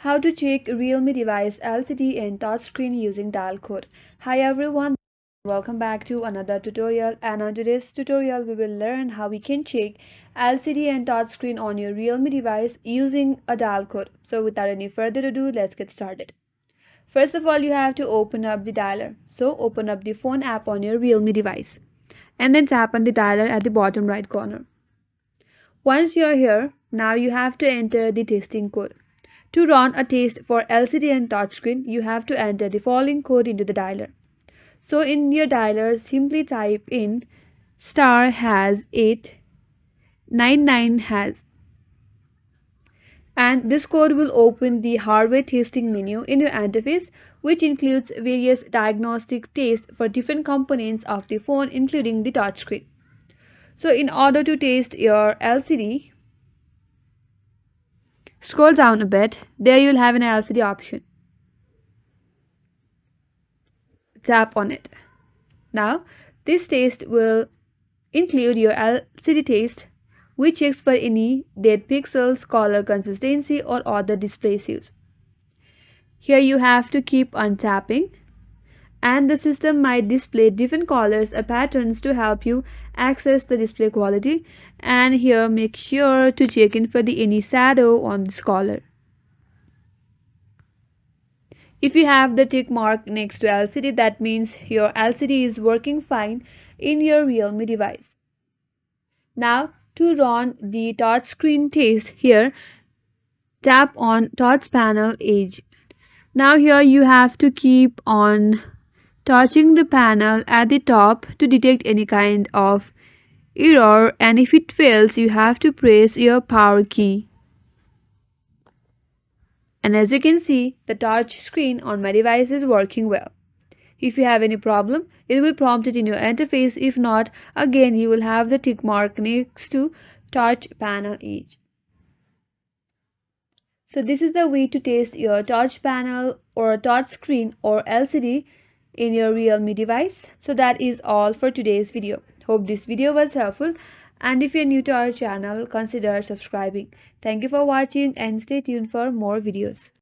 How to check Realme device LCD and touchscreen using dial code. Hi everyone, welcome back to another tutorial, and on today's tutorial we will learn how we can check LCD and touchscreen on your Realme device using a dial code. So without any further ado, let's get started. First of all, you have to open up the dialer. So open up the phone app on your Realme device and then tap on the dialer at the bottom right corner. Once you're here, now you have to enter the testing code. To run a test for LCD and touchscreen, you have to enter the following code into the dialer. So in your dialer, simply type in *#899#, and this code will open the hardware testing menu in your interface, which includes various diagnostic tests for different components of the phone, including the touchscreen. So in order to test your LCD, scroll down a bit. There you'll have an LCD option. Tap on it. Now, this test will include your LCD test, which checks for any dead pixels, color consistency, or other display issues. Here you have to keep on tapping, and the system might display different colors or patterns to help you access the display quality. And here make sure to check in for any shadow on this color. If you have the tick mark next to LCD, that means your LCD is working fine in your Realme device. Now, to run the touchscreen test, here tap on touch panel edge. Now here you have to keep on touching the panel at the top to detect any kind of error, and if it fails, you have to press your power key. And as you can see, the touch screen on my device is working well. If you have any problem, it will prompt it in your interface. If not, again you will have the tick mark next to touch panel edge. So this is the way to test your touch panel or touch screen or LCD in your Realme device. So that is all for today's video. Hope this video was helpful, and if you're new to our channel, consider subscribing. Thank you for watching and stay tuned for more videos.